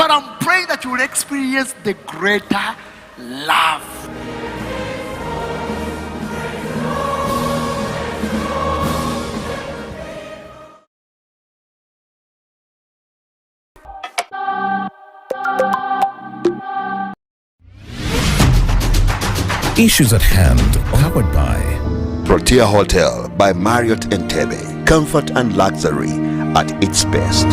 But I'm praying that you will experience the greater love. Issues at Hand, powered by Protea Hotel by Marriott Entebbe. Comfort and luxury at its best.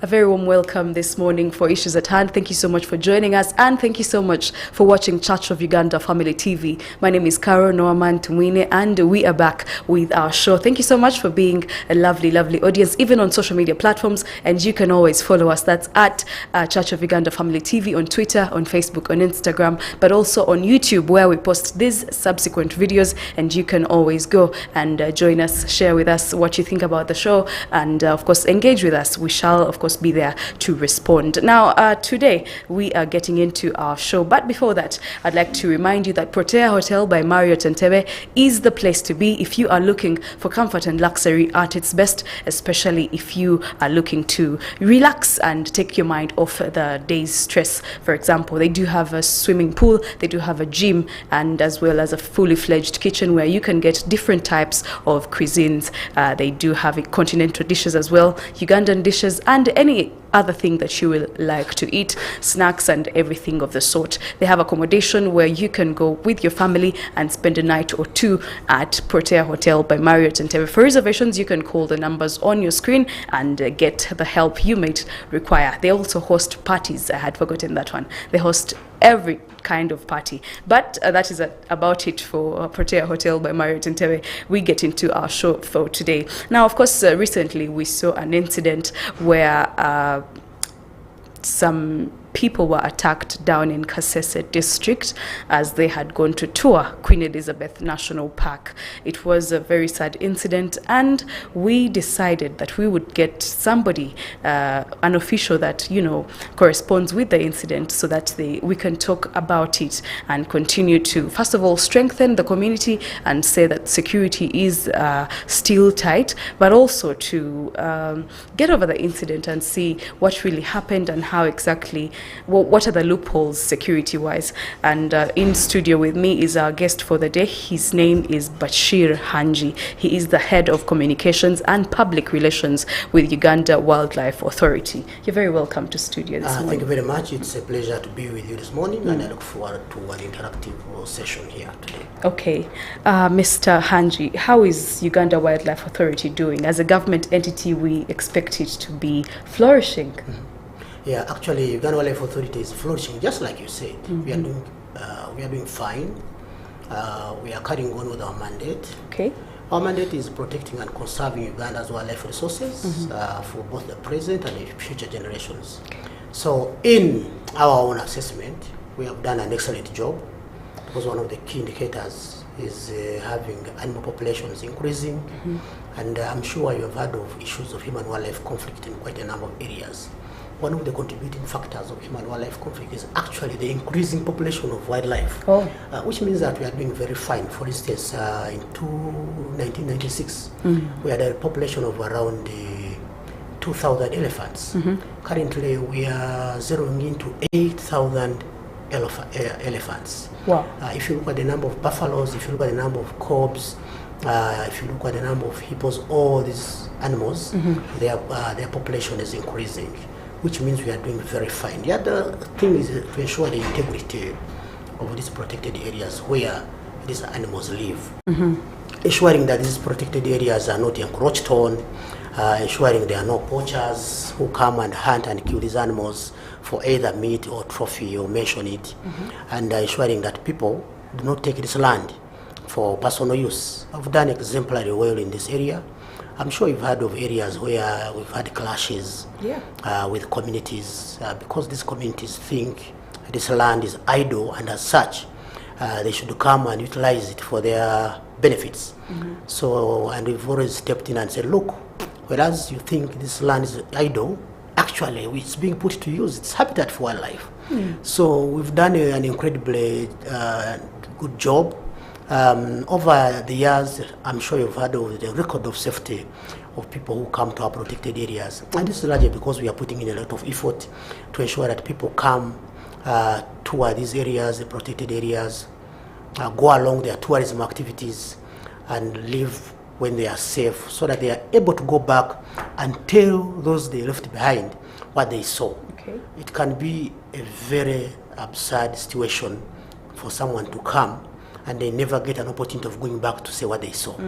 A very warm welcome this morning for Issues at Hand. Thank you so much for joining us, and thank you so much for watching Church of Uganda Family TV. My name is Nowamani, and we are back with our show. Thank you so much for being a lovely, lovely audience, even on social media platforms, and you can always follow us. That's at Church of Uganda Family TV on Twitter, on Facebook, on Instagram, but also on YouTube, where we post these subsequent videos, and you can always go and join us, share with us what you think about the show, and of course engage with us. We shall of course be there to respond. Now today we are getting into our show, but before that I'd like to remind you that Protea Hotel by Marriott Entebbe is the place to be if you are looking for comfort and luxury at its best, especially if you are looking to relax and take your mind off the day's stress. For example, they do have a swimming pool, they do have a gym, and as well as a fully fledged kitchen where you can get different types of cuisines. They do have continental dishes as well, Ugandan dishes, and any other thing that you will like to eat, snacks and everything of the sort. They have accommodation where you can go with your family and spend a night or two at Protea Hotel by Marriott Entebbe. For reservations, you can call the numbers on your screen and get the help you might require. They also host parties. I had forgotten that one. They host every kind of party, but that is about it for Protea Hotel by Marriott Entebbe. We get into our show for today. Now, of course, recently we saw an incident where some people were attacked down in Kasese district as they had gone to tour Queen Elizabeth National Park. It was a very sad incident, and we decided that we would get somebody, an official that, you know, corresponds with the incident, so that we can talk about it and continue to, first of all, strengthen the community and say that security is still tight, but also to get over the incident and see what really happened and how exactly, what are the loopholes security-wise. And in studio with me is our guest for the day. His name is Bashir Hangi. He is the head of communications and public relations with Uganda Wildlife Authority. You're very welcome to studio this morning. Thank you very much. It's a pleasure to be with you this morning, and I look forward to an interactive session here today. Okay. Mr. Hangi, how is Uganda Wildlife Authority doing? As a government entity, we expect it to be flourishing. Yeah, actually, Uganda Wildlife Authority is flourishing, just like you said. We are doing fine. We are carrying on with our mandate. Okay. Our mandate is protecting and conserving Uganda's wildlife resources for both the present and the future generations. Okay. So, in our own assessment, we have done an excellent job, because one of the key indicators is having animal populations increasing, and I'm sure you have heard of issues of human-wildlife conflict in quite a number of areas. One of the contributing factors of human-wildlife conflict is actually the increasing population of wildlife, which means that we are doing very fine. For instance, in 1996, we had a population of around 2,000 elephants. Currently, we are zeroing into 8,000 elephants. Wow. If you look at the number of buffaloes, if you look at the number of cobs, if you look at the number of hippos, all these animals, their population is increasing, which means we are doing very fine. The other thing is to ensure the integrity of these protected areas where these animals live. Ensuring that these protected areas are not encroached on, ensuring there are no poachers who come and hunt and kill these animals for either meat or trophy or mention it, and ensuring that people do not take this land for personal use. I've done exemplary well in this area. I'm sure you've heard of areas where we've had clashes with communities because these communities think this land is idle, and as such, they should come and utilize it for their benefits. So, and we've always stepped in and said, look, whereas you think this land is idle, actually it's being put to use. It's habitat for wildlife. So we've done an incredibly good job Over the years, I'm sure you've heard of the record of safety of people who come to our protected areas. And this is largely because we are putting in a lot of effort to ensure that people come to these areas, the protected areas, go along their tourism activities and live when they are safe, so that they are able to go back and tell those they left behind what they saw. Okay. It can be a very absurd situation for someone to come and they never get an opportunity of going back to say what they saw,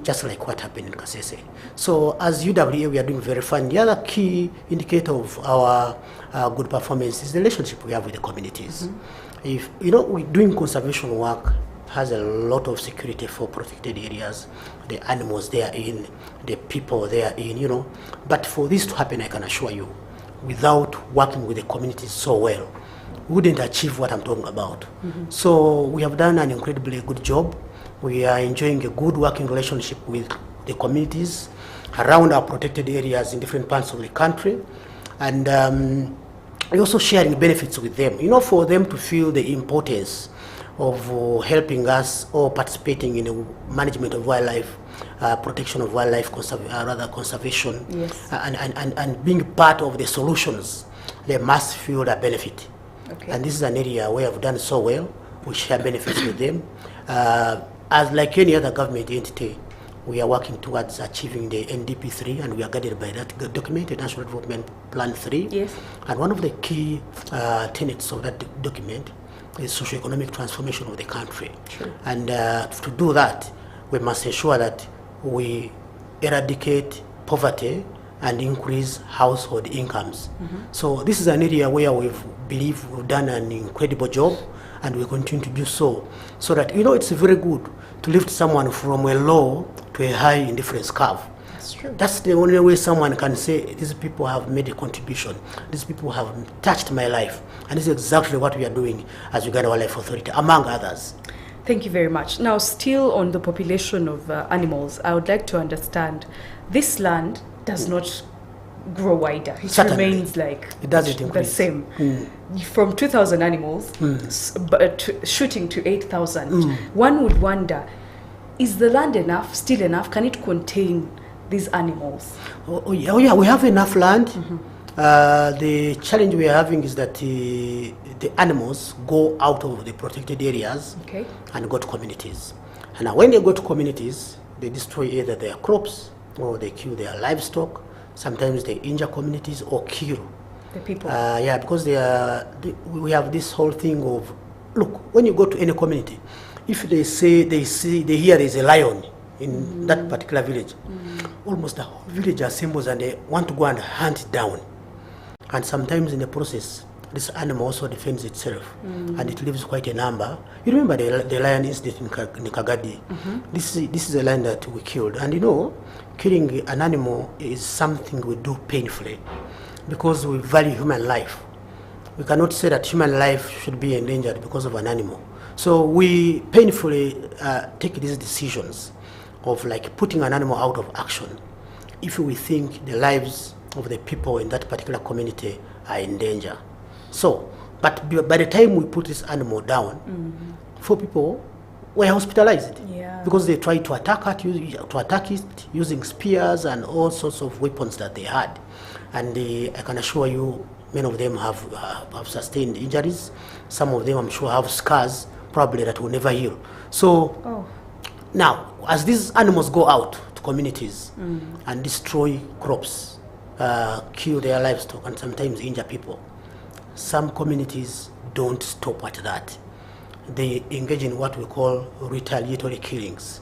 just like what happened in Kasese. So as UWA, we are doing very fine. The other key indicator of our good performance is the relationship we have with the communities. If we're doing conservation work, has a lot of security for protected areas, the animals they are in, the people they are in, But for this to happen, I can assure you, without working with the communities so well, we wouldn't achieve what I'm talking about. So we have done an incredibly good job. We are enjoying a good working relationship with the communities around our protected areas in different parts of the country. And we're also sharing benefits with them, for them to feel the importance of helping us or participating in the management of wildlife, protection of wildlife, conservation, yes. and being part of the solutions. They must feel the benefit. Okay. And this is an area where I've done so well. We share benefits with them. As like any other government entity, we are working towards achieving the NDP 3, and we are guided by that document, the National Development Plan 3. Yes. And one of the key tenets of that document is socio-economic transformation of the country. True. And to do that, we must ensure that we eradicate poverty and increase household incomes. So this is an area where we believe we've done an incredible job, and we continue to do so that, it's very good to lift someone from a low to a high indifference curve. That's true. That's the only way someone can say, these people have made a contribution, these people have touched my life. And this is exactly what we are doing as Uganda Wildlife Authority, among others. Thank you very much. Now, still on the population of animals, I would like to understand, this land does not grow wider. It Certainly. remains like It doesn't the increase. same. From 2,000 animals, shooting to 8,000. One would wonder, is the land still enough? Can it contain these animals? Oh yeah, we have enough land. The challenge we are having is that the animals go out of the protected areas, Okay. and go to communities. And now when they go to communities, they destroy either their crops or they kill their livestock. Sometimes they injure communities or kill The people. because we have this whole thing of, look, when you go to any community, if they hear there's a lion in that particular village, almost the whole village assembles and they want to go and hunt it down. And sometimes in the process, this animal also defends itself, and it leaves quite a number. You remember the lion incident in Kagadi? This is a lion that we killed, and killing an animal is something we do painfully because we value human life. We cannot say that human life should be endangered because of an animal. So we painfully take these decisions of like putting an animal out of action if we think the lives of the people in that particular community are in danger. So, but by the time we put this animal down, 4 people were hospitalized because they tried to attack it using spears and all sorts of weapons that they had. And I can assure you, many of them have sustained injuries. Some of them, I'm sure, have scars, probably that will never heal. So now, as these animals go out to communities and destroy crops, kill their livestock, and sometimes injure people, some communities don't stop at that. They engage in what we call retaliatory killings.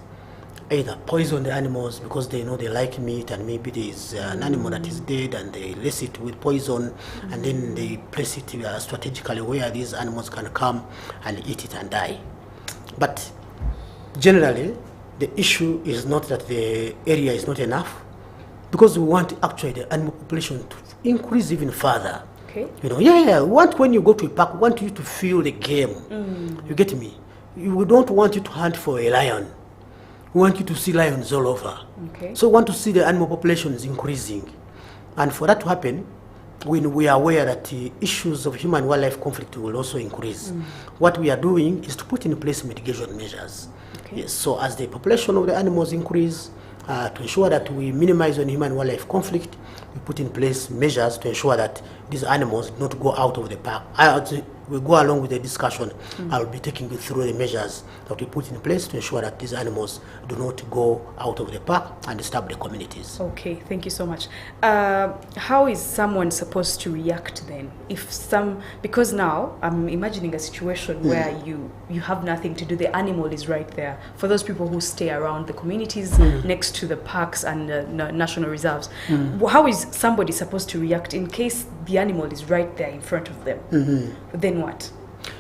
Either poison the animals because they know they like meat, and maybe there's an animal that is dead and they lace it with poison, and then they place it strategically where these animals can come and eat it and die. But generally, the issue is not that the area is not enough, because we want actually the animal population to increase even further. Okay. We want, when you go to a park, we want you to feel the game. You get me? We don't want you to hunt for a lion. We want you to see lions all over. Okay. So we want to see the animal populations increasing. And for that to happen, we are aware that the issues of human-wildlife conflict will also increase. What we are doing is to put in place mitigation measures. Okay. Yes, so as the population of the animals increase, to ensure that we minimize on human-wildlife conflict, we put in place measures to ensure that these animals do not go out of the park. We go along with the discussion. I'll be taking you through the measures that we put in place to ensure that these animals do not go out of the park and disturb the communities. Okay, thank you so much. How is someone supposed to react then? Because now I'm imagining a situation where you have nothing to do, the animal is right there. For those people who stay around the communities next to the parks and national reserves, how is somebody supposed to react in case the animal is right there in front of them? Then what?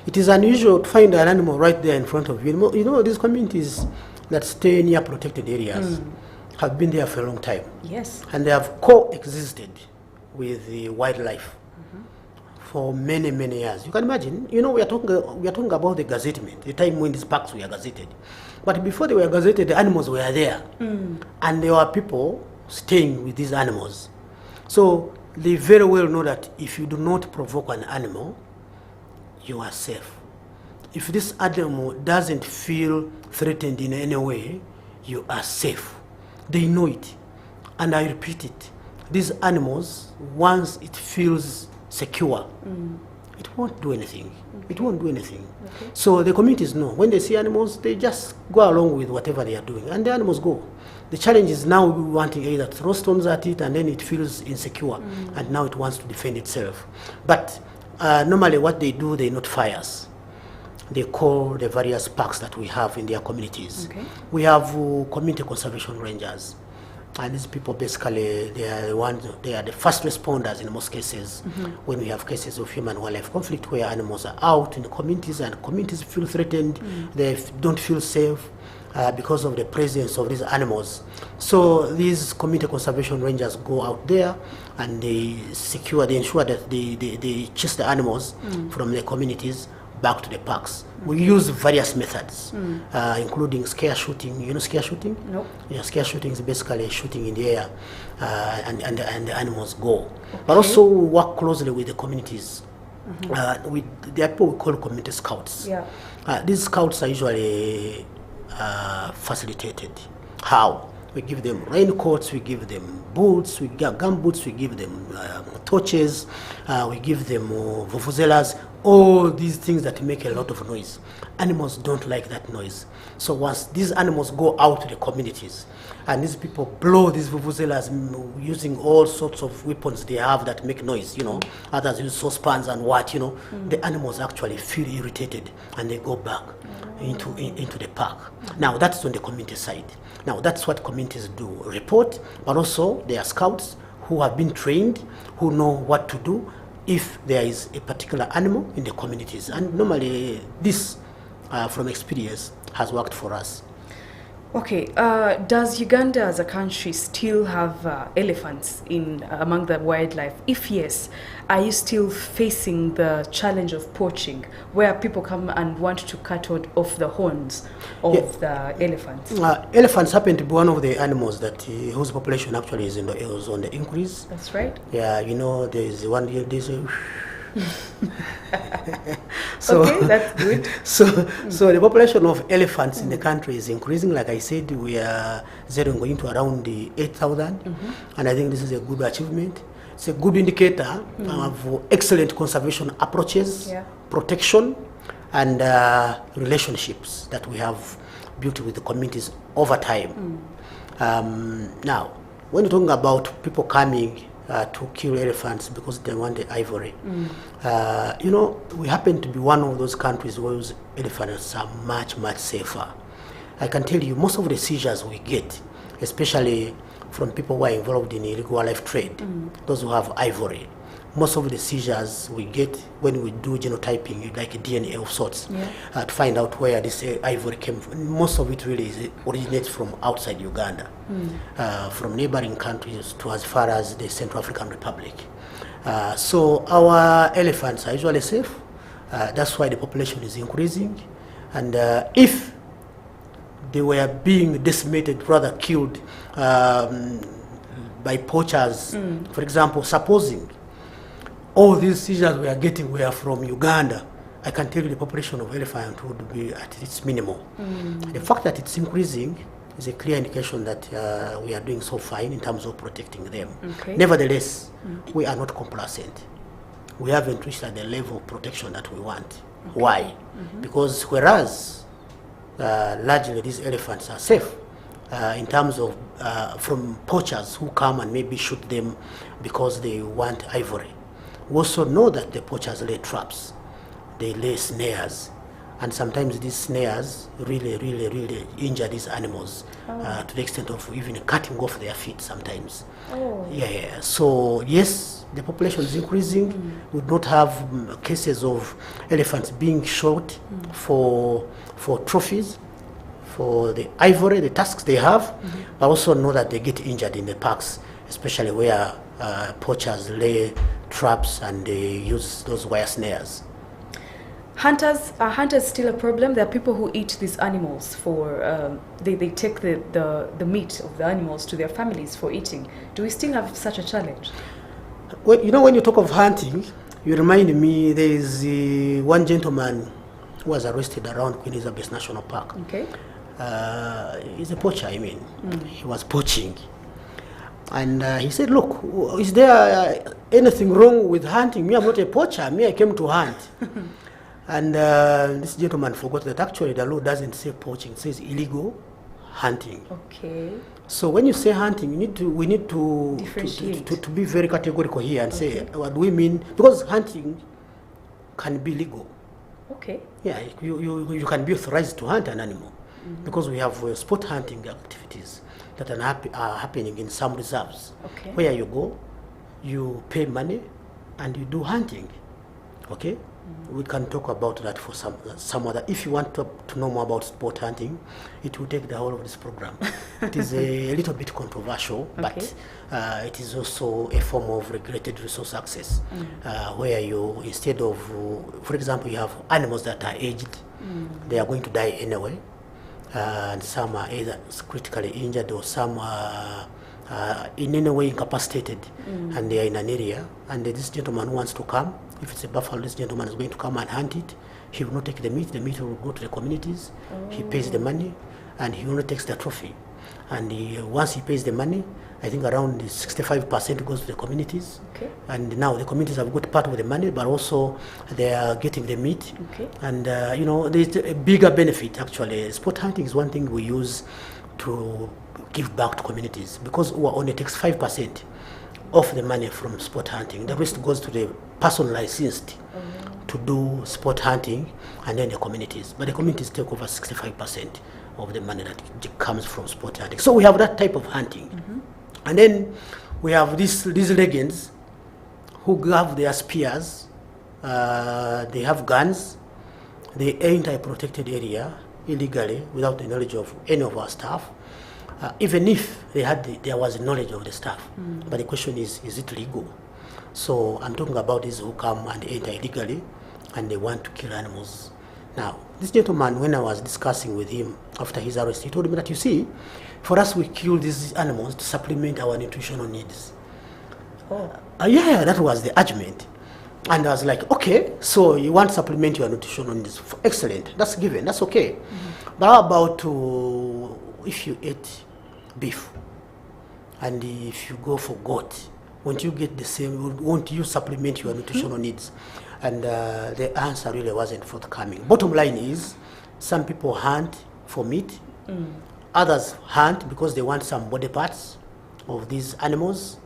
It is unusual to find an animal right there in front of you. You know, these communities that stay near protected areas have been there for a long time. Yes. And they have coexisted with the wildlife for many, many years. You can imagine, you know, we are talking about the gazettement, the time when these parks were gazetted. But before they were gazetted, the animals were there. And there were people staying with these animals. So they very well know that if you do not provoke an animal, you are safe. If this animal doesn't feel threatened in any way, you are safe. They know it. And I repeat it. These animals, once it feels secure, it won't do anything. It won't do anything. Okay. So the communities know. When they see animals, they just go along with whatever they are doing. And the animals go. The challenge is now we wanting either to throw stones at it and then it feels insecure. And now it wants to defend itself. But normally what they do, they note fires. They call the various parks that we have in their communities. Okay. We have community conservation rangers. And these people basically, they are the first responders in most cases when we have cases of human-wildlife conflict where animals are out in the communities and communities feel threatened, they don't feel safe because of the presence of these animals. So these community conservation rangers go out there and they ensure that they chase the animals from the communities back to the parks. We use various methods, including scare shooting. You know scare shooting? Nope. Yeah, scare shooting is basically shooting in the air and the animals go. But also we work closely with the communities. There are people we call community scouts. Yeah. These scouts are usually facilitated. How? We give them raincoats, we give them boots, we give gum boots, we give them torches, we give them vuvuzelas, all these things that make a lot of noise. Animals don't like that noise. So once these animals go out to the communities and these people blow these vuvuzelas using all sorts of weapons they have that make noise, you know, others use saucepans and what, you know, the animals actually feel irritated and they go back into the park. Now that's on the community side. Now that's what communities do, report, but also there are scouts who have been trained, who know what to do if there is a particular animal in the communities. And normally this, from experience, has worked for us. Okay, does Uganda as a country still have elephants among the wildlife? If yes, are you still facing the challenge of poaching, where people come and want to cut off the horns of the elephants? Elephants happen to be one of the animals that whose population actually is on the increase. That's right. Yeah, you know, there's one year, okay, that's good. So the population of elephants in the country is increasing. Like I said, we are going to around the 8,000, and I think this is a good achievement. It's a good indicator of excellent conservation approaches, protection, and relationships that we have built with the communities over time. Now, when you're talking about people coming to kill elephants because they want the ivory. You know, we happen to be one of those countries where elephants are much, much safer. I can tell you, most of the seizures we get, especially from people who are involved in illegal wildlife trade, those who have ivory, most of the seizures we get when we do genotyping, like a DNA of sorts, to find out where this ivory came from. Most of it really originates from outside Uganda, from neighboring countries to as far as the Central African Republic. So our elephants are usually safe. That's why the population is increasing. And if they were being decimated, rather killed by poachers, for example, supposing all these seizures we are getting were from Uganda, I can tell you the population of elephant would be at its minimum. The fact that it's increasing is a clear indication that we are doing so fine in terms of protecting them. Okay. Nevertheless, we are not complacent. We haven't reached at the level of protection that we want. Okay. Why? Because whereas largely these elephants are safe in terms of from poachers who come and maybe shoot them because they want ivory. We also know that the poachers lay traps, they lay snares, and sometimes these snares really injure these animals to the extent of even cutting off their feet sometimes. Yeah. So yes, the population is increasing. We do not have cases of elephants being shot for trophies, for the ivory, the tusks they have, but also know that they get injured in the parks, especially where poachers lay traps and they use those wire snares. Are hunters still a problem? There are people who eat these animals for, they take the meat of the animals to their families for eating. Do we still have such a challenge? Well, you know, when you talk of hunting, you remind me there is one gentleman who was arrested around Queen Elizabeth National Park. Okay. He's a poacher, I mean. He was poaching. And he said, look, is there anything wrong with hunting? Me, I'm not a poacher. Me, I came to hunt. And this gentleman forgot that actually the law doesn't say poaching, it says illegal hunting. Okay. So when you say hunting, we need to differentiate. To be very categorical here and say what do we mean, because hunting can be legal. Okay. Yeah, you can be authorized to hunt an animal because we have sport hunting activities that are happening in some reserves. Okay. Where you go, you pay money, and you do hunting. Okay. We can talk about that for some other. If you want to know more about sport hunting, it will take the whole of this program. It is a little bit controversial, but it is also a form of regulated resource access, where you, instead of, for example, you have animals that are aged, they are going to die anyway, and some are either critically injured or some are in any way incapacitated, and they are in an area, and this gentleman who wants to come. If it's a buffalo, this gentleman is going to come and hunt it. He will not take the meat will go to the communities. He pays the money, and he only takes the trophy. And once he pays the money, I think around 65% goes to the communities. Okay. And now the communities have got part of the money, but also they are getting the meat. Okay. And you know, there's a bigger benefit actually. Sport hunting is one thing we use to give back to communities, because UWA only takes 5% of the money from sport hunting. The rest goes to the person licensed to do sport hunting, and then the communities. But the communities take over 65% of the money that comes from sport hunting. So we have that type of hunting. And then we have these legends who have their spears, they have guns, they enter a protected area illegally without the knowledge of any of our staff. Even if there was knowledge of the staff. But the question is it legal? So I'm talking about these who come and enter illegally and they want to kill animals. Now, this gentleman, when I was discussing with him after his arrest, he told me that, you see, for us we kill these animals to supplement our nutritional needs. Yeah, that was the argument. And I was like, okay, so you want to supplement your nutritional needs. Excellent, that's given, that's okay. But how about if you eat beef and if you go for goat, won't you get the same, won't you supplement your nutritional needs? And the answer really wasn't forthcoming. Bottom line is, some people hunt for meat, others hunt because they want some body parts of these animals,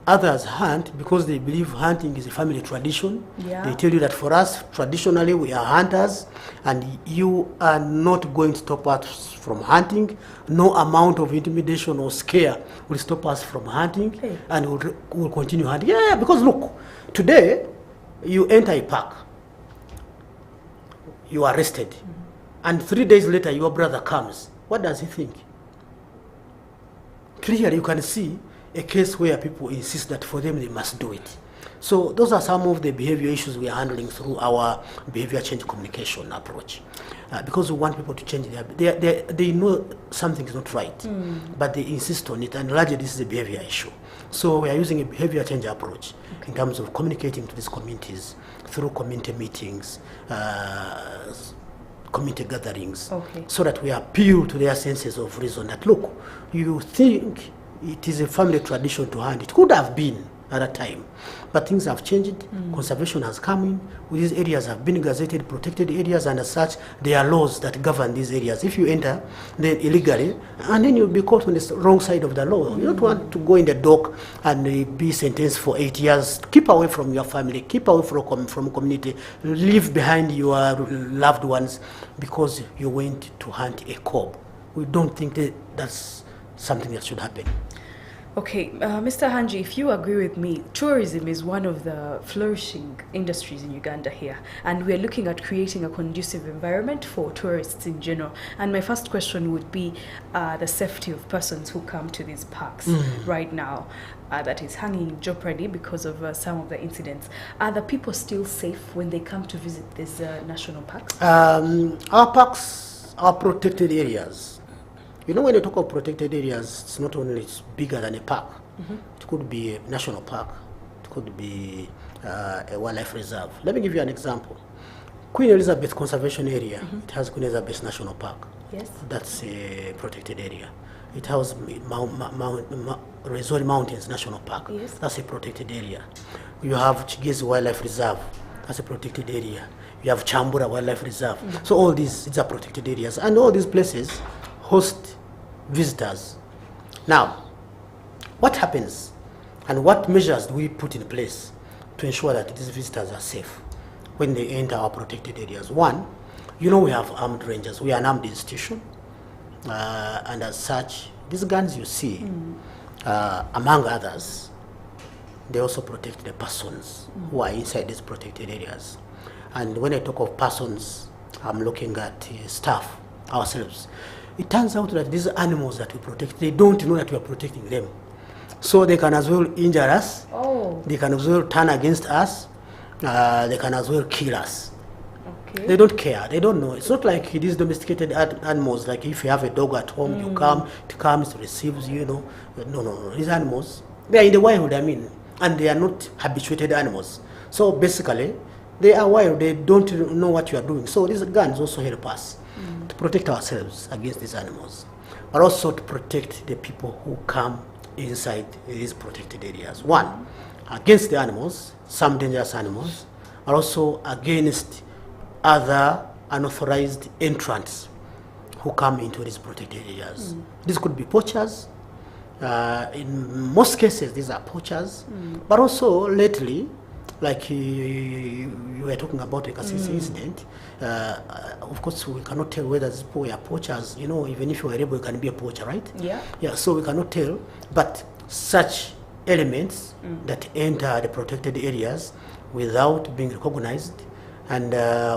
others hunt because they believe hunting is a family tradition. They tell you that for us, traditionally, we are hunters, and you are not going to stop us from hunting. No amount of intimidation or scare will stop us from hunting, and we'll continue hunting. Yeah, because look, today, you enter a park, you are arrested, and 3 days later, your brother comes. What does he think? Clearly, you can see a case where people insist that for them they must do it. So those are some of the behavior issues we are handling through our behavior change communication approach. Because we want people to change they know something is not right, but they insist on it, and largely this is a behavior issue. So we are using a behavior change approach in terms of communicating to these communities through community meetings, community gatherings, so that we appeal to their senses of reason that, look, you think it is a family tradition to hunt. It could have been at a time, but things have changed. Conservation has come in. These areas have been gazetted, protected areas, and as such, there are laws that govern these areas. If you enter then illegally, and then you'll be caught on the wrong side of the law. You don't want to go in the dock and be sentenced for 8 years. Keep away from your family, keep away from community, leave behind your loved ones because you went to hunt a cob. We don't think that that's something that should happen. Okay, Mr. Hangi, if you agree with me, tourism is one of the flourishing industries in Uganda here, and we're looking at creating a conducive environment for tourists in general. And my first question would be the safety of persons who come to these parks right now. That is hanging in jeopardy because of some of the incidents. Are the people still safe when they come to visit these national parks? Our parks are protected areas. You know, when you talk of protected areas, it's not only bigger than a park. It could be a national park. It could be a wildlife reserve. Let me give you an example. Queen Elizabeth Conservation Area, it has Queen Elizabeth National Park. Yes. That's a protected area. It has Resort Mountains National Park. Yes. That's a protected area. You have Chigezi Wildlife Reserve. That's a protected area. You have Chambura Wildlife Reserve. So all these, these are protected areas. And all these places host visitors. Now, what happens and what measures do we put in place to ensure that these visitors are safe when they enter our protected areas? One, you know, we have armed rangers. We are an armed institution, and as such, these guns you see, among others, they also protect the persons who are inside these protected areas. And when I talk of persons, I'm looking at staff, ourselves. It turns out that these animals that we protect, they don't know that we are protecting them. So they can as well injure us. They can as well turn against us. They can as well kill us. They don't care. They don't know. It's not like these domesticated animals, like if you have a dog at home, you come, it comes, it receives you, know. No. These animals, they are in the wild, I mean, and they are not habituated animals. So basically, they are wild. They don't know what you are doing. So these guns also help us to protect ourselves against these animals, but also to protect the people who come inside these protected areas. One, against the animals, some dangerous animals, but also against other unauthorized entrants who come into these protected areas. This could be poachers. In most cases, these are poachers, but also lately, like you were talking about the Kasese incident, of course we cannot tell whether these people were poachers. You know, even if you are able, you can be a poacher, right? Yeah, so we cannot tell, but such elements that enter the protected areas without being recognized, and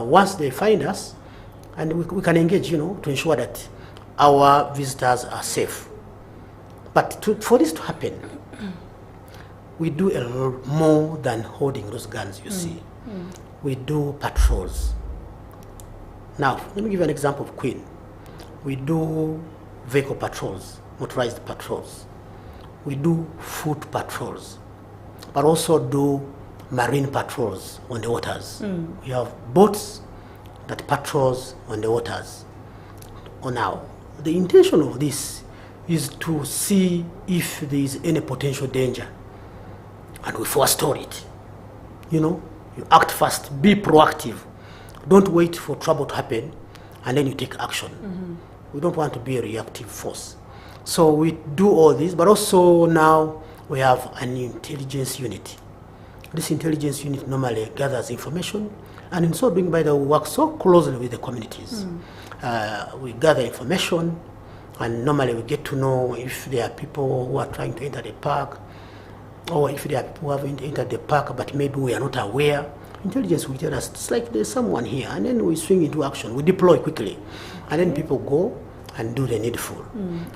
once they find us, and we can engage, you know, to ensure that our visitors are safe. But for this to happen, we do a lot more than holding those guns, you see. We do patrols. Now, let me give you an example of Queen. We do vehicle patrols, motorized patrols. We do foot patrols, but also do marine patrols on the waters. We have boats that patrols on the waters. Now, the intention of this is to see if there is any potential danger, and we forestall it. You know, you act fast, be proactive. Don't wait for trouble to happen and then you take action. We don't want to be a reactive force. So we do all this, but also now we have an intelligence unit. This intelligence unit normally gathers information, and in so doing, by the way, we work so closely with the communities. We gather information, and normally we get to know if there are people who are trying to enter the park, or if there are people who haven't entered the park but maybe we are not aware. Intelligence will tell us, it's like there's someone here, and then we swing into action. We deploy quickly, and then people go and do the needful.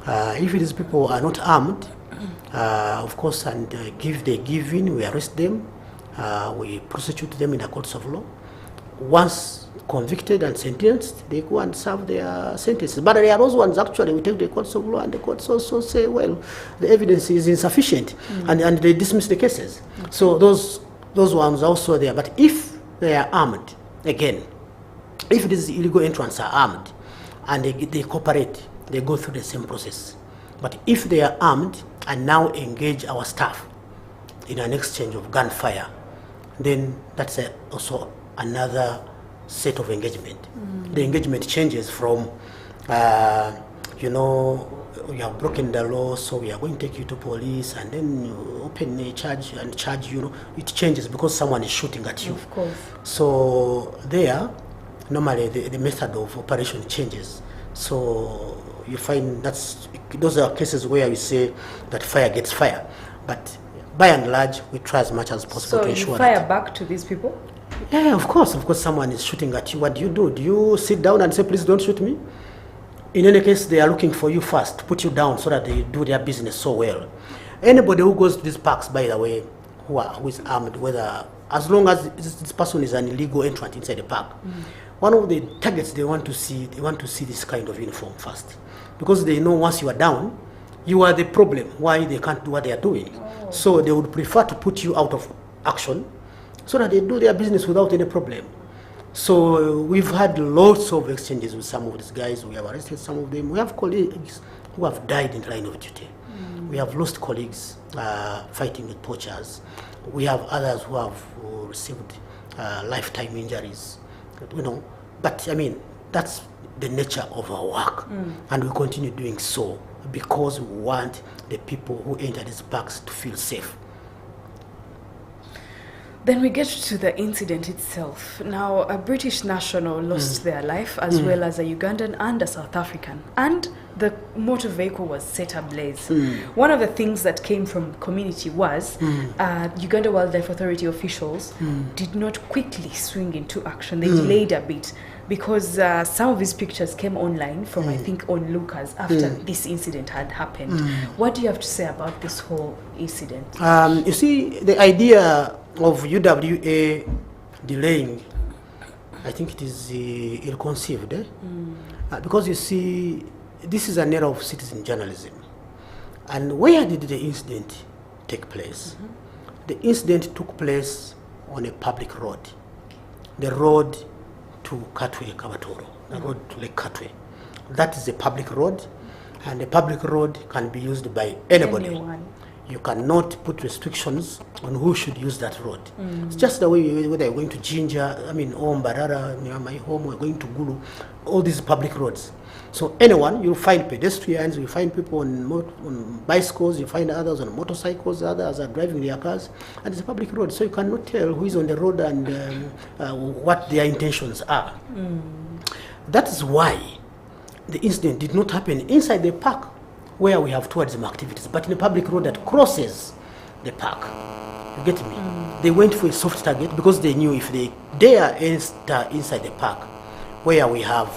If these people are not armed, of course, and they give in, we arrest them, We prosecute them in the courts of law. Once convicted and sentenced, they go and serve their sentences. But there are those ones actually we take the courts of law, and the courts also say, well, the evidence is insufficient, and they dismiss the cases. So those ones are also there. But if they are armed, again, if these illegal entrants are armed and they cooperate, they go through the same process. But if they are armed and now engage our staff in an exchange of gunfire, then that's also another set of engagement. The engagement changes from, you know, you have broken the law, so we are going to take you to police, and then you open a charge and charge you. It changes because someone is shooting at you. Of course. So there, normally the method of operation changes. So you find those are cases where we say that fire gets fire. But by and large, we try as much as possible to ensure So you fire back to these people? Yeah, of course, someone is shooting at you. What do? Do you sit down and say, please don't shoot me? In any case, they are looking for you first, to put you down so that they do their business so well. Anybody who goes to these parks, by the way, who is armed, as long as this person is an illegal entrant inside the park, one of the targets they want to see this kind of uniform first. Because they know once you are down, you are the problem, why they can't do what they are doing. So they would prefer to put you out of action so that they do their business without any problem. So we've had lots of exchanges with some of these guys. We have arrested some of them. We have colleagues who have died in the line of duty. We have lost colleagues fighting with poachers. We have others who have received lifetime injuries. But I mean, that's the nature of our work, and we continue doing so because we want the people who enter these parks to feel safe. Then we get to the incident itself. Now, a British national lost their life, as well as a Ugandan and a South African. And the motor vehicle was set ablaze. One of the things that came from community was Uganda Wildlife Authority officials did not quickly swing into action. They delayed a bit because some of these pictures came online from, I think, on Lucas after this incident had happened. What do you have to say about this whole incident? You see, the idea of UWA delaying, I think it is ill-conceived. Because you see, this is an era of citizen journalism. And where did the incident take place? The incident took place on a public road. The road to Katwe, Kabatoro, the road to Lake Katwe. That is a public road, and a public road can be used by anybody. Anyone. You cannot put restrictions on who should use that road. It's just the way whether you're going to Jinja, Mbarara, near my home, we're going to Gulu, all these public roads. So anyone, you'll find pedestrians, you find people on bicycles, you find others on motorcycles, others are driving their cars, and it's a public road, so you cannot tell who is on the road and what their intentions are. That is why the incident did not happen inside the park, where we have tourism activities, but in a public road that crosses the park. You get me? They went for a soft target because they knew if they dare enter inside the park, where we have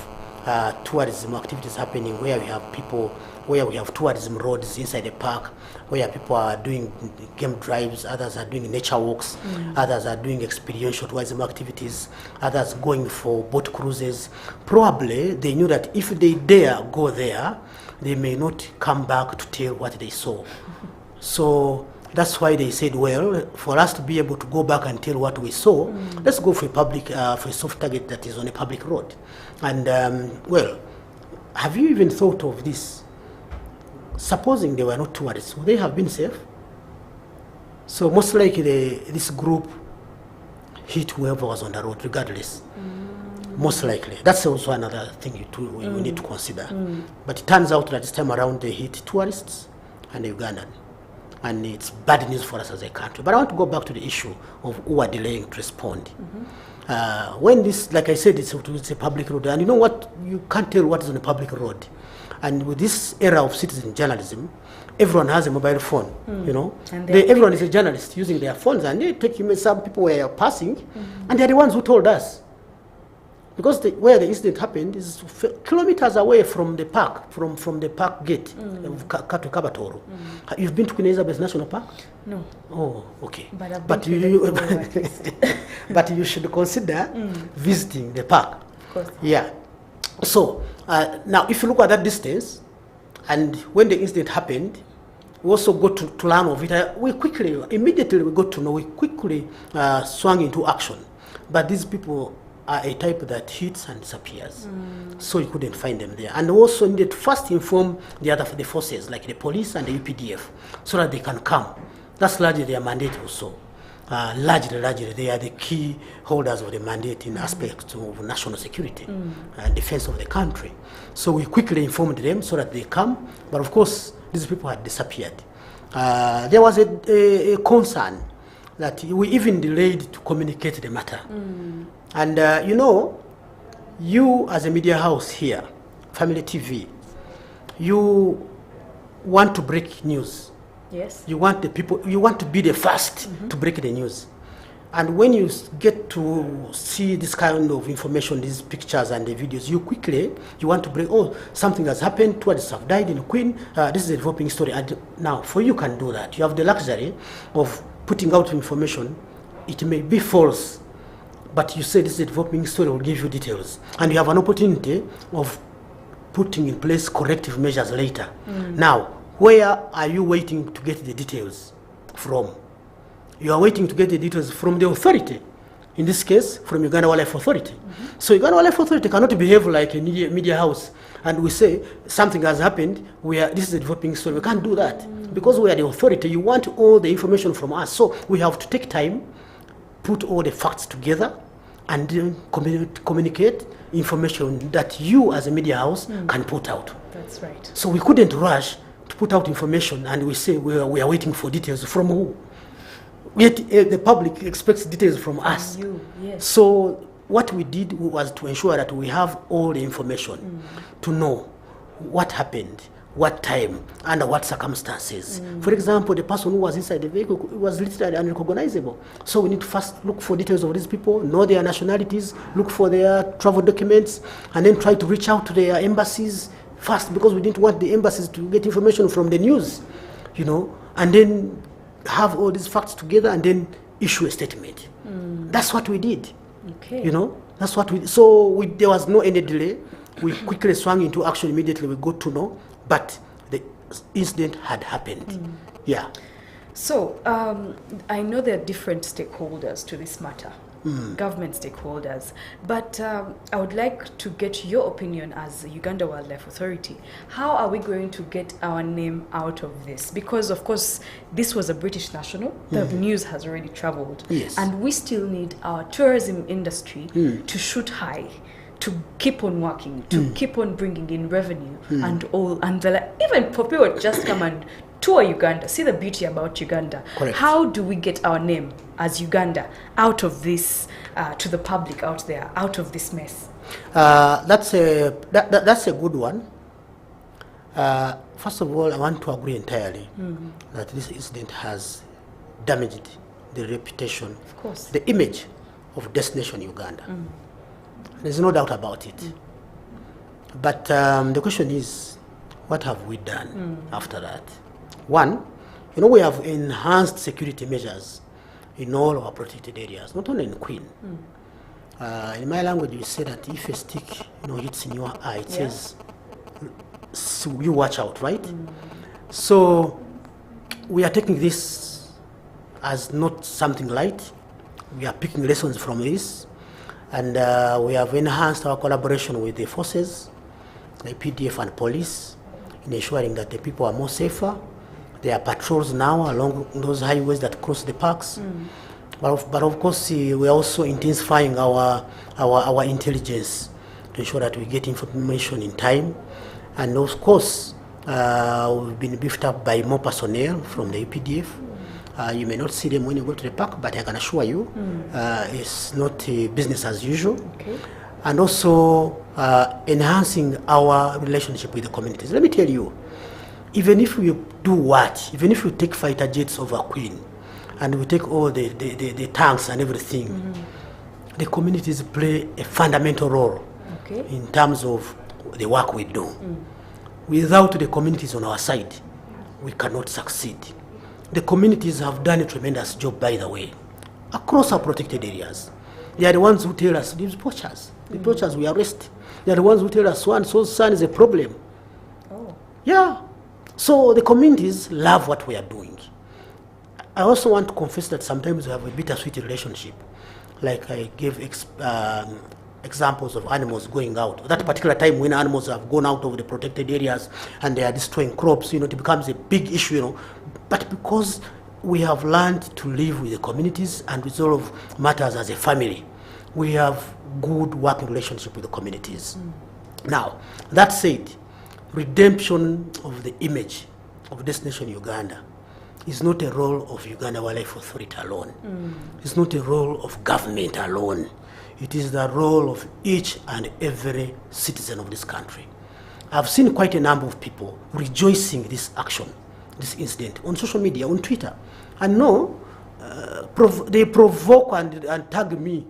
tourism activities happening, where we have people, where we have tourism roads inside the park, where people are doing game drives, others are doing nature walks, others are doing experiential tourism activities, others going for boat cruises. Probably they knew that if they dare go there, they may not come back to tell what they saw. So that's why they said, well, for us to be able to go back and tell what we saw, let's go for a soft target that is on a public road. And well, have you even thought of this? Supposing they were not tourists, would they have been safe? So most likely this group hit whoever was on the road, regardless. Most likely. That's also another thing we need to consider. But it turns out that this time around they hit tourists and the Ugandan. And it's bad news for us as a country. But I want to go back to the issue of who are delaying to respond. When this, like I said, it's a public road, and you know what, you can't tell what is on a public road. And with this era of citizen journalism, everyone has a mobile phone, you know. And everyone is a journalist using their phones, and they take some people were passing, and they're the ones who told us. because where the incident happened is kilometers away from the park, from the park gate of Katu Kabatoro. You've been to Queen Elizabeth National Park? No. Oh, okay. But I've But been to you, the but you should consider visiting the park. Of course. Yeah. So now, if you look at that distance, and when the incident happened, we also got to learn of it. Immediately we got to know. We quickly swung into action. But these people are a type that hits and disappears, so you couldn't find them there. And also needed to first inform the forces, like the police and the UPDF, so that they can come. That's largely their mandate also. Largely, they are the key holders of the mandate in aspects of national security and defense of the country. So we quickly informed them so that they come, but of course, these people had disappeared. There was a concern that we even delayed to communicate the matter. And you know, you as a media house here, Family TV, you want to break news. Yes. You want to be the first to break the news. And when you get to see this kind of information, these pictures and the videos, you want to break, oh, something has happened, tourists have died in Queen, this is a developing story. And now, for you can do that. You have the luxury of putting out information. It may be false, but you say this is a developing story, will give you details. And you have an opportunity of putting in place corrective measures later. Now, where are you waiting to get the details from? You are waiting to get the details from the authority. In this case, from Uganda Wildlife Authority. So Uganda Wildlife Authority cannot behave like a media house and we say something has happened, this is a developing story. We can't do that. Because we are the authority, you want all the information from us. So we have to take time, put all the facts together, and then communicate information that you as a media house can put out. That's right. So we couldn't rush to put out information and we say we are waiting for details from who? Yet the public expects details from us. You, yes. So what we did was to ensure that we have all the information to know what happened, what time, under what circumstances. For example, the person who was inside the vehicle was literally unrecognizable. So we need to first look for details of these people, know their nationalities, look for their travel documents, and then try to reach out to their embassies first, because we didn't want the embassies to get information from the news, you know, and then have all these facts together and then issue a statement. That's what we did. Okay. You know, that's what we did. So there was no any delay. We quickly swung into action immediately. We got to know, but the incident had happened. Yeah. So I know there are different stakeholders to this matter, government stakeholders, but I would like to get your opinion as the Uganda Wildlife Authority. How are we going to get our name out of this? Because of course this was a British national, the news has already traveled, Yes. and we still need our tourism industry to shoot high, to keep on working, to keep on bringing in revenue and all, and even for people to just come and tour Uganda, see the beauty about Uganda. Correct. How do we get our name as Uganda out of this, to the public out there, out of this mess? That's a good one. First of all, I want to agree entirely that this incident has damaged the reputation, Of course. the image of destination Uganda. There's no doubt about it. But the question is, what have we done after that? One, you know, we have enhanced security measures in all our protected areas, not only in Queen. In my language, you say that if a stick, you know, hits in your eye, it says, so you watch out, right? So we are taking this as not something light. We are picking lessons from this, and we have enhanced our collaboration with the forces, the PDF and police, in ensuring that the people are more safer. There are patrols now along those highways that cross the parks. But of course, we're also intensifying our intelligence to ensure that we get information in time. And of course, we've been beefed up by more personnel from the UPDF. You may not see them when you go to the park, but I can assure you it's not business as usual. Okay. And also enhancing our relationship with the communities. Let me tell you, even if we do what, even if we take fighter jets over Queen, and we take all the tanks and everything, the communities play a fundamental role in terms of the work we do. Without the communities on our side, we cannot succeed. The communities have done a tremendous job, by the way, across our protected areas. They are the ones who tell us these poachers, the poachers we arrest. They are the ones who tell us so-and-so's son is a problem. Yeah. So the communities love what we are doing. I also want to confess that sometimes we have a bittersweet relationship. Like I gave examples of animals going out. That particular time when animals have gone out of the protected areas and they are destroying crops, it becomes a big issue, But because we have learned to live with the communities and resolve matters as a family, we have good working relationship with the communities. Now, that said, redemption of the image of Destination Uganda is not a role of Uganda Wildlife Authority alone. It's not a role of government alone. It is the role of each and every citizen of this country. I've seen quite a number of people rejoicing this action, this incident, on social media, on Twitter. And no, they provoke and tag me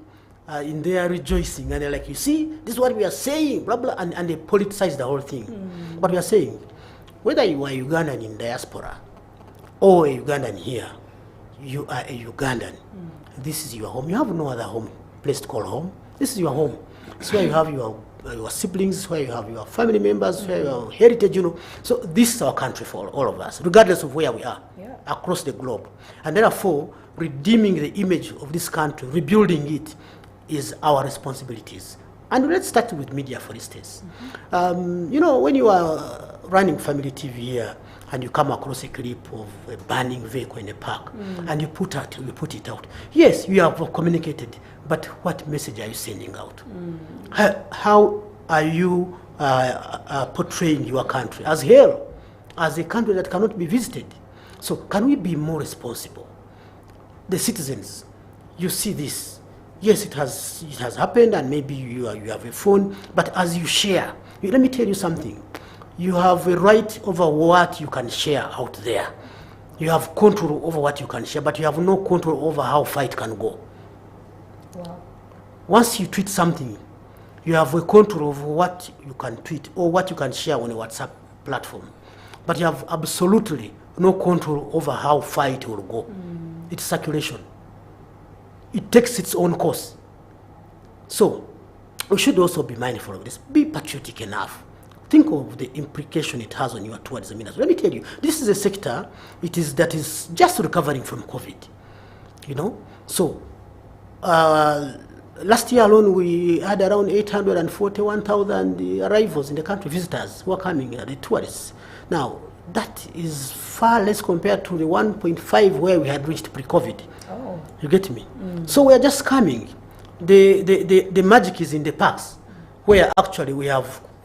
in their rejoicing. And they're like, you see, this is what we are saying, blah, blah, and they politicize the whole thing. What we are saying, whether you are Ugandan in diaspora or a Ugandan here, you are a Ugandan. This is your home. You have no other home place to call home. This is your home. It's where you have your siblings, where you have your family members, where your heritage, So this is our country for all of us, regardless of where we are, across the globe. And therefore, redeeming the image of this country, rebuilding it, is our responsibilities. And let's start with media, for instance. When you are running family TV here, and you come across a clip of a burning vehicle in a park, and you put it out. Yes, you have communicated, but what message are you sending out? How are you portraying your country as hell, as a country that cannot be visited? So can we be more responsible? The citizens, you see this. Yes, it has happened, and maybe you have a phone, but as you share, let me tell you something. You have a right over what you can share out there. You have control over what you can share, but you have no control over how far it can go. Wow. Once you tweet something, you have a control over what you can tweet or what you can share on a WhatsApp platform. But you have absolutely no control over how far it will go. It's circulation. It takes its own course. So we should also be mindful of this. Be patriotic enough. Think of the implication it has on your tourism industry. Let me tell you, this is a sector that is just recovering from COVID. So last year alone we had around 841,000 arrivals in the country, visitors who are coming, the tourists. Now that is far less compared to the 1.5 where we had reached pre-COVID. Oh. You get me? So we are just coming. The magic is in the parks, where actually we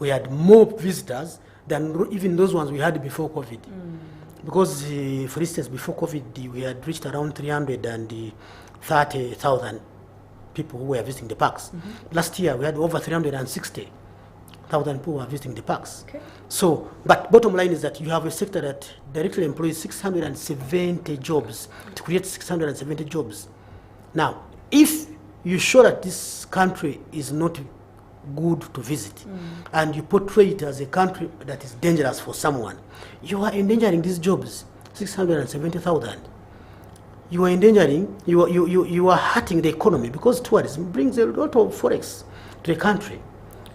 had more visitors than even those ones we had before COVID. Because, for instance, before COVID, we had reached around 330,000 people who were visiting the parks. Last year, we had over 360,000 people who were visiting the parks. Okay. So, but bottom line is that you have a sector that directly employs 670 jobs. It creates 670 jobs. Now, if you show that this country is not good to visit, and you portray it as a country that is dangerous for someone, you are endangering these jobs, 670,000. You are endangering, you are hurting the economy, because tourism brings a lot of forex to the country.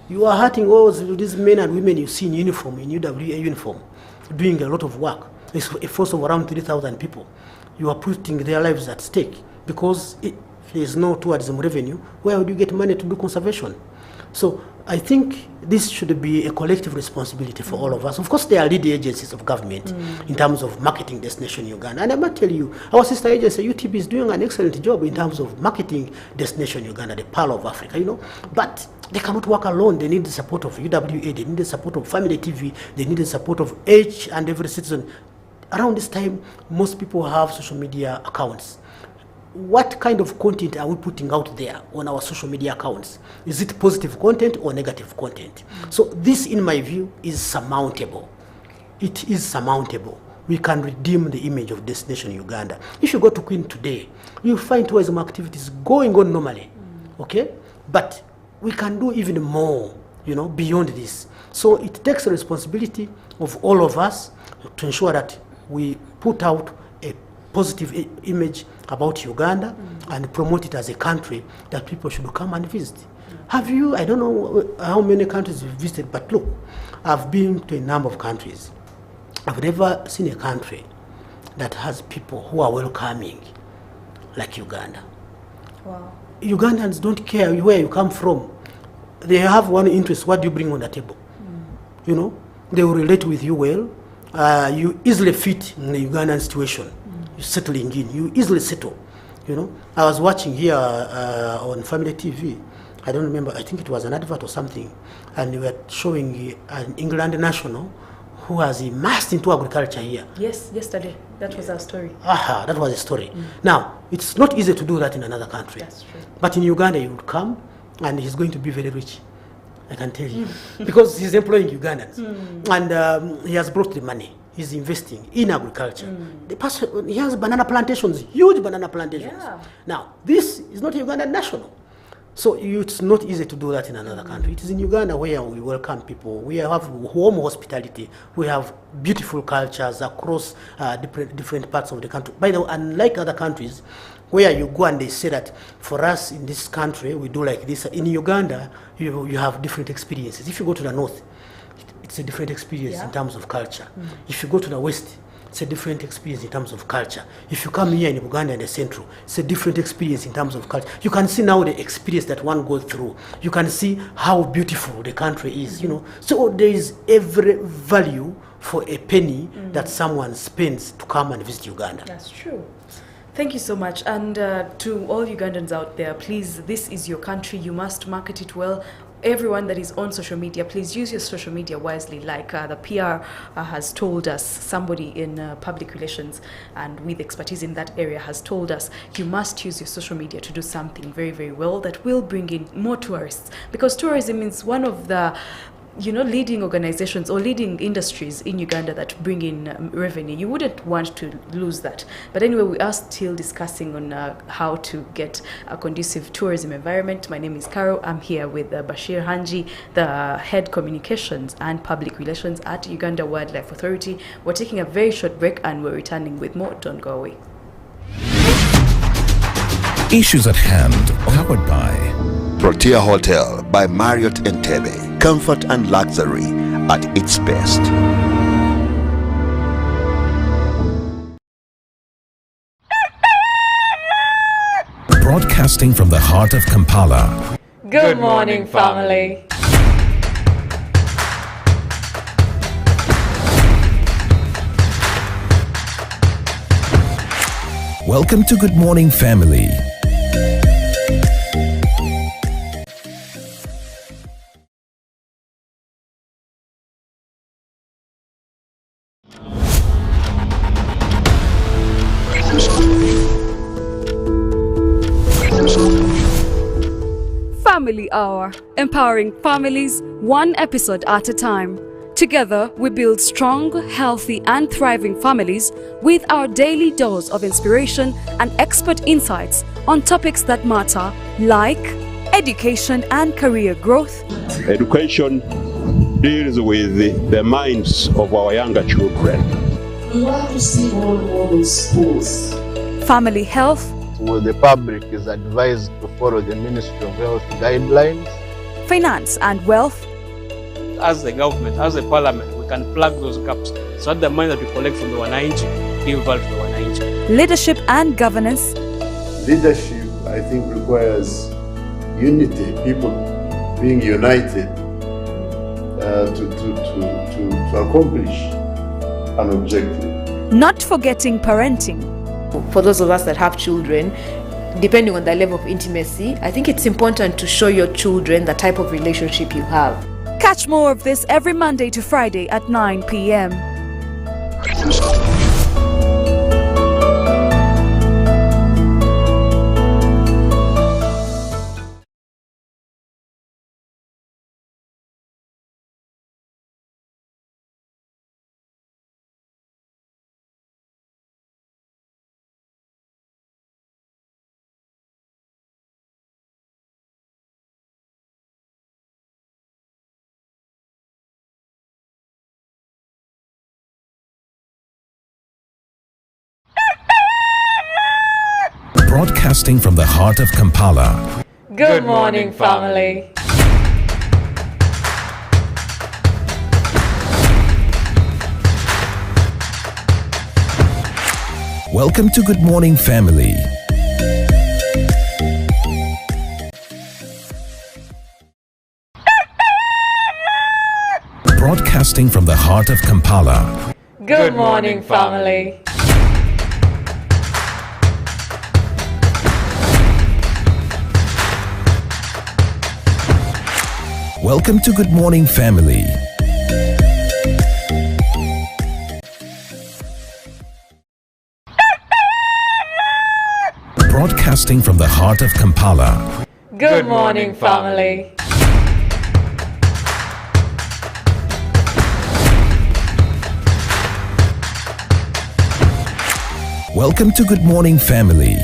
You are hurting all these men and women you see in uniform, in UWA uniform, doing a lot of work. It's a force of around 3,000 people. You are putting their lives at stake, because if there is no tourism revenue, where would you get money to do conservation? So I think this should be a collective responsibility for all of us. Of course, there are lead agencies of government in terms of marketing Destination Uganda. And I must tell you, our sister agency, UTB, is doing an excellent job in terms of marketing Destination Uganda, the Pearl of Africa, But they cannot work alone. They need the support of UWA, they need the support of Family TV, they need the support of each and every citizen. Around this time, most people have social media accounts. What kind of content are we putting out there on our social media accounts? Is it positive content or negative content? So this, in my view, is surmountable. It is surmountable. We can redeem the image of Destination Uganda. If you go to Queen today, you find tourism activities going on normally. Okay, but we can do even more, beyond this. So it takes a responsibility of all of us to ensure that we put out a positive image about Uganda and promote it as a country that people should come and visit. Have you, I don't know how many countries you've visited, but look, I've been to a number of countries. I've never seen a country that has people who are welcoming like Uganda. Wow. Ugandans don't care where you come from. They have one interest: what do you bring on the table? They will relate with you well. You easily fit in the Ugandan situation. You're settling in. You easily settle. I was watching here on Family TV. I don't remember. I think it was an advert or something, and they were showing an England national who has immersed into agriculture here. Yes, yesterday. That was our story. That was a story. Now, it's not easy to do that in another country. That's true. But in Uganda, he would come, and he's going to be very rich. I can tell you. Because he's employing Ugandans. And he has brought the money. He's investing in agriculture. He has banana plantations, huge banana plantations. Yeah. Now, this is not a Ugandan national. So it's not easy to do that in another country. It is in Uganda where we welcome people. We have warm hospitality. We have beautiful cultures across different parts of the country. By the way, unlike other countries, where you go and they say that for us in this country, we do like this. In Uganda, you have different experiences. If you go to the north, it's a different experience in terms of culture. If you go to the west, it's a different experience in terms of culture. If you come here in Uganda and the central, it's a different experience in terms of culture. You can see now the experience that one goes through. You can see how beautiful the country is, So there is every value for a penny that someone spends to come and visit Uganda. That's true. Thank you so much. And to all Ugandans out there, please, this is your country. You must market it well. Everyone that is on social media, please use your social media wisely. Like the PR has told us, somebody in public relations and with expertise in that area has told us, you must use your social media to do something very, very well that will bring in more tourists. Because tourism is one of the leading organizations or leading industries in Uganda that bring in revenue. You wouldn't want to lose that. But anyway, we are still discussing on how to get a conducive tourism environment. My name is Caro. I'm here with Bashir Hangi, the head communications and public relations at Uganda Wildlife Authority. We're taking a very short break and we're returning with more. Don't go away. Issues at hand, powered by Protea Hotel by Marriott Entebbe. Comfort and luxury at its best. Broadcasting from the heart of Kampala. Good morning, family. Welcome to Good Morning Family. Family Hour, empowering families one episode at a time. Together, we build strong, healthy, and thriving families with our daily dose of inspiration and expert insights on topics that matter, like education and career growth. Education deals with the minds of our younger children. We want to see more model schools. Family health. So the public is advised to follow the Ministry of Health guidelines. Finance and wealth. As the government, as the parliament, we can plug those gaps so that the money that we collect from the Wananchi give value to the Wananchi. Leadership and governance. Leadership, I think, requires unity, people being united to accomplish an objective. Not forgetting parenting. For those of us that have children, depending on the level of intimacy, I think it's important to show your children the type of relationship you have. Catch more of this every Monday to Friday at 9 p.m. Broadcasting from the heart of Kampala. Good morning, family. Welcome to Good Morning Family. Broadcasting from the heart of Kampala. Good morning, family. Welcome to Good Morning Family. Broadcasting from the heart of Kampala. Good morning, family. Welcome to Good Morning Family.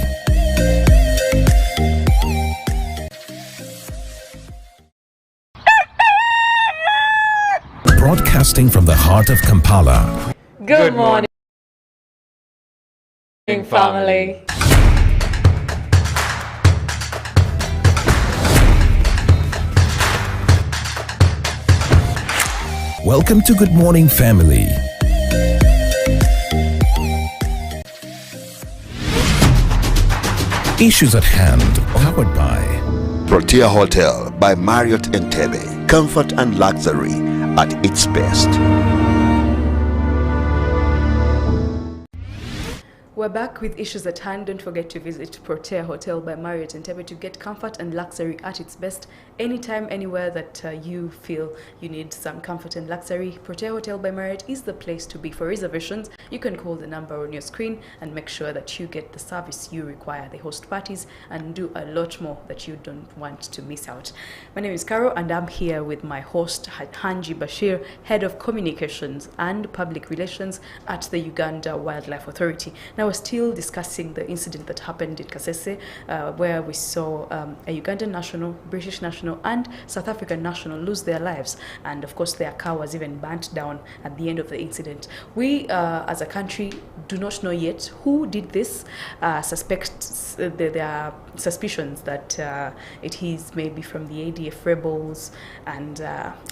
Broadcasting from the heart of Kampala. Good morning, family. Welcome to Good Morning Family. Issues at hand, powered by Protea Hotel by Marriott Entebbe. Comfort and luxury at its best. We're back with issues at hand. Don't forget to visit Protea Hotel by Marriott Entebbe to get comfort and luxury at its best. Anytime, anywhere that you feel you need some comfort and luxury, Protea Hotel by Marriott is the place to be. For reservations, you can call the number on your screen and make sure that you get the service you require. They host parties and do a lot more that you don't want to miss out. My name is Carol and I'm here with my host, Hangi Bashir, Head of Communications and Public Relations at the Uganda Wildlife Authority. Now, we're still discussing the incident that happened in Kasese, where we saw a Ugandan national, British national, and South African national lose their lives. And of course, their car was even burnt down at the end of the incident. We, as a country, do not know yet who did this. There are suspicions that it is maybe from the ADF rebels and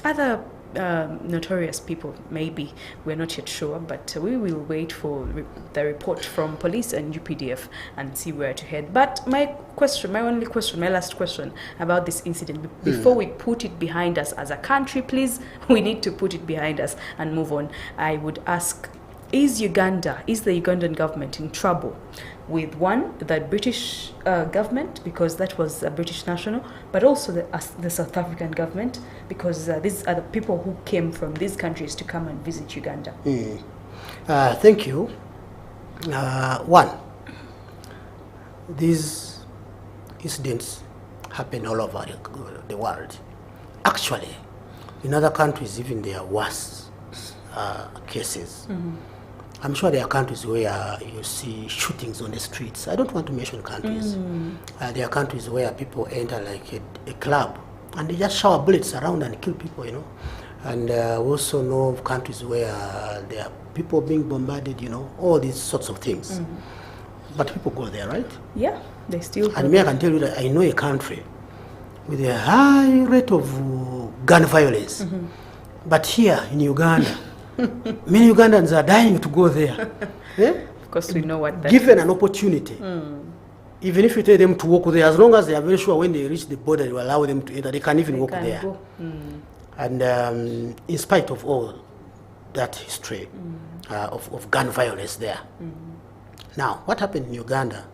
other notorious people. Maybe we're not yet sure, but we will wait for the report from police and UPDF and see where to head. But my last question about this incident, before we put it behind us as a country, please, we need to put it behind us and move on. I would ask, is the Ugandan government in trouble with the British government, because that was a British national, but also the South African government, because these are the people who came from these countries to come and visit Uganda? Thank you. One, these incidents happen all over the world. Actually, in other countries, even there are worse cases. I'm sure there are countries where you see shootings on the streets. I don't want to mention countries. There are countries where people enter like a club and they just shower bullets around and kill people, you know. And we also know of countries where there are people being bombarded, you know, all these sorts of things. But people go there, right? Yeah, they still go. And me, I can tell you that I know a country with a high rate of gun violence. But here in Uganda, many Ugandans are dying to go there. Of course, we know what that Given is. an opportunity, even if you tell them to walk there, as long as they are very sure when they reach the border, you allow them to enter, they can even walk there. And in spite of all that history of gun violence there. Now, what happened in Uganda,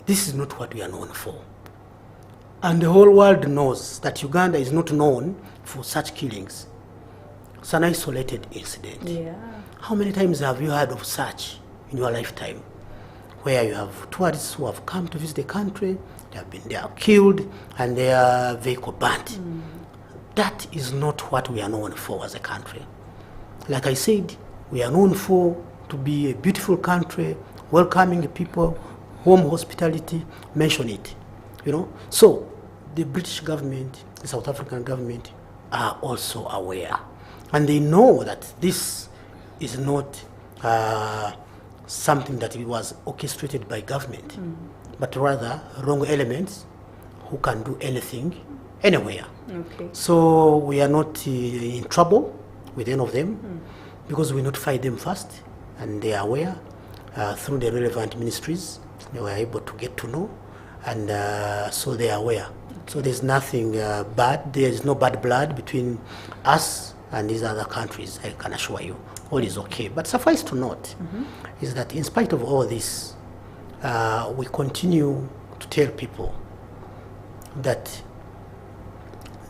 this is not what we are known for. And the whole world knows that Uganda is not known for such killings. It's an isolated incident. Yeah. How many times have you heard of such in your lifetime, where you have tourists who have come to visit the country, they are killed, and their vehicle burnt? That is not what we are known for as a country. Like I said, we are known for to be a beautiful country, welcoming people, home hospitality, mention it, you know. So the British government, the South African government are also aware. And they know that this is not something that was orchestrated by government, but rather wrong elements who can do anything, anywhere. Okay. So we are not in trouble with any of them because we notify them first, and they are aware through the relevant ministries. They were able to get to know, and so they are aware. So there's nothing bad. There is no bad blood between us and these other countries, I can assure you. All is okay. But suffice to note is that in spite of all this, we continue to tell people that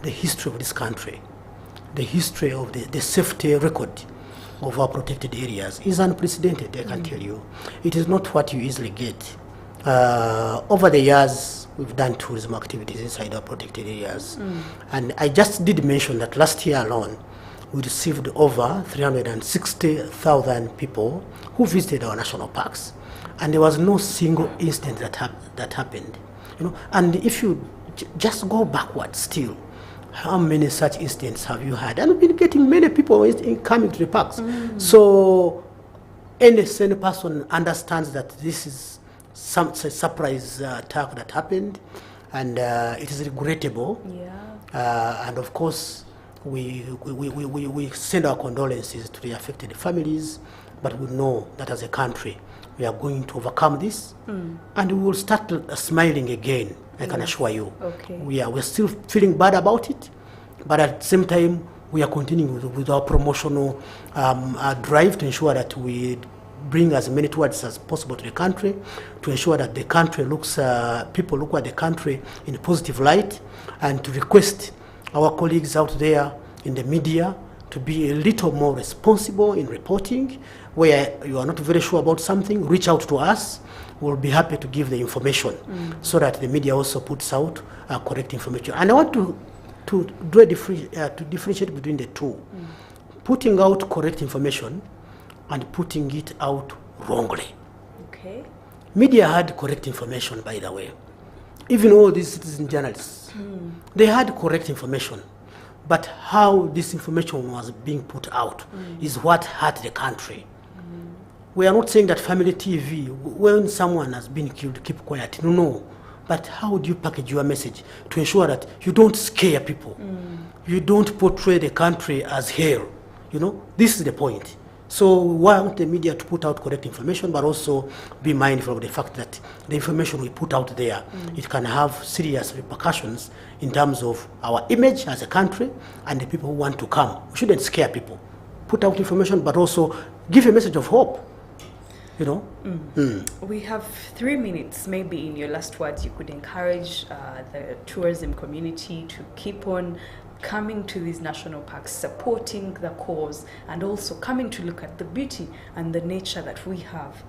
the history of this country, the history of the safety record of our protected areas is unprecedented, I can tell you. It is not what you easily get. Over the years, we've done tourism activities inside our protected areas. And I just did mention that last year alone, we received over 360,000 people who visited our national parks. And there was no single incident that happened. You know, and if you just go backwards still, how many such incidents have you had? And we've been getting many people coming to the parks. So any sane person understands that this is some surprise attack that happened, and it is regrettable. And of course, we send our condolences to the affected families, but we know that as a country, we are going to overcome this, and we will start smiling again. I can assure you. Okay. We're still feeling bad about it, but at the same time, we are continuing with our promotional drive to ensure that we bring as many tourists as possible to the country, to ensure that the country people look at the country in a positive light, and to request our colleagues out there in the media to be a little more responsible in reporting. Where you are not very sure about something, reach out to us. We'll be happy to give the information so that the media also puts out correct information. And I want to differentiate between the two. Putting out correct information and putting it out wrongly. Okay. Media had correct information, by the way. Even all these citizen journalists, they had correct information. But how this information was being put out is what hurt the country. We are not saying that family TV, when someone has been killed, keep quiet. No. But how do you package your message to ensure that you don't scare people? You don't portray the country as hell. You know, this is the point. So we want the media to put out correct information, but also be mindful of the fact that the information we put out there, it can have serious repercussions in terms of our image as a country and the people who want to come. We shouldn't scare people. Put out information, but also give a message of hope. You know? We have 3 minutes. Maybe in your last words, you could encourage the tourism community to keep on coming to these national parks, supporting the cause, and also coming to look at the beauty and the nature that we have.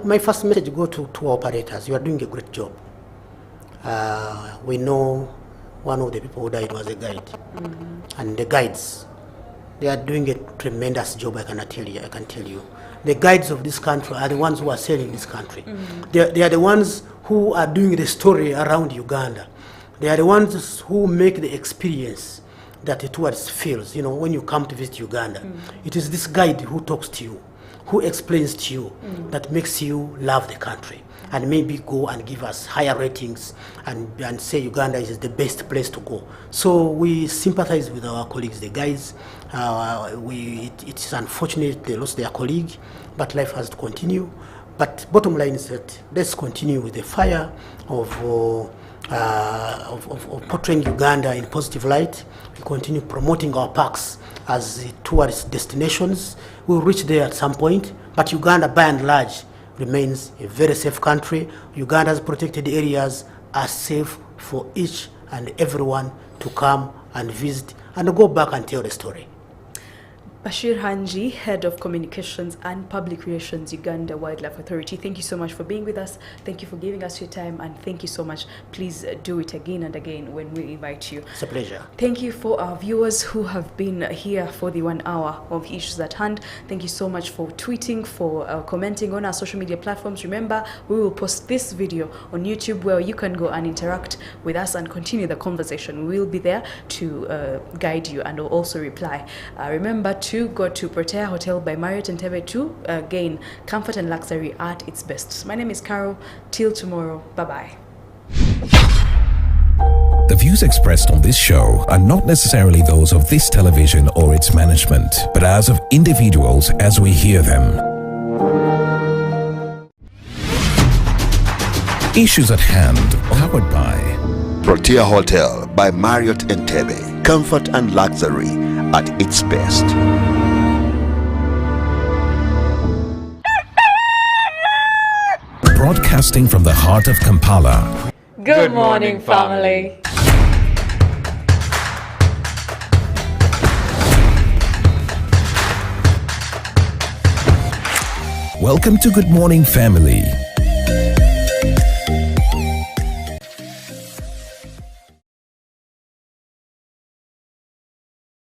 My first message goes to our operators. You are doing a great job. We know one of the people who died was a guide. And the guides, they are doing a tremendous job, I can tell you. The guides of this country are the ones who are selling this country. They are the ones who are doing the story around Uganda. They are the ones who make the experience that the tourist feels, you know, when you come to visit Uganda. It is this guide who talks to you, who explains to you, that makes you love the country, and maybe go and give us higher ratings and say Uganda is the best place to go. So we sympathize with our colleagues, the guides. It's unfortunate they lost their colleague, but life has to continue. But bottom line is that let's continue with the fire of portraying Uganda in positive light. We continue promoting our parks as tourist destinations. We'll reach there at some point, but Uganda by and large remains a very safe country. Uganda's protected areas are safe for each and everyone to come and visit and go back and tell the story. Bashir Hangi, Head of Communications and Public Relations, Uganda Wildlife Authority, thank you so much for being with us. Thank you for giving us your time, and thank you so much. Please do it again and again when we invite you. It's a pleasure. Thank you for our viewers who have been here for the 1 hour of Issues at Hand. Thank you so much for tweeting, for commenting on our social media platforms. Remember, we will post this video on YouTube where you can go and interact with us and continue the conversation. We will be there to guide you and also reply. Remember to to go to Protea Hotel by Marriott Entebbe to gain comfort and luxury at its best. My name is Carol. Till tomorrow. Bye-bye. The views expressed on this show are not necessarily those of this television or its management, but as of individuals as we hear them. Issues at hand, powered by Protea Hotel by Marriott Entebbe. Comfort and luxury at its best. Broadcasting from the heart of Kampala. Good morning, family. Welcome to Good Morning Family.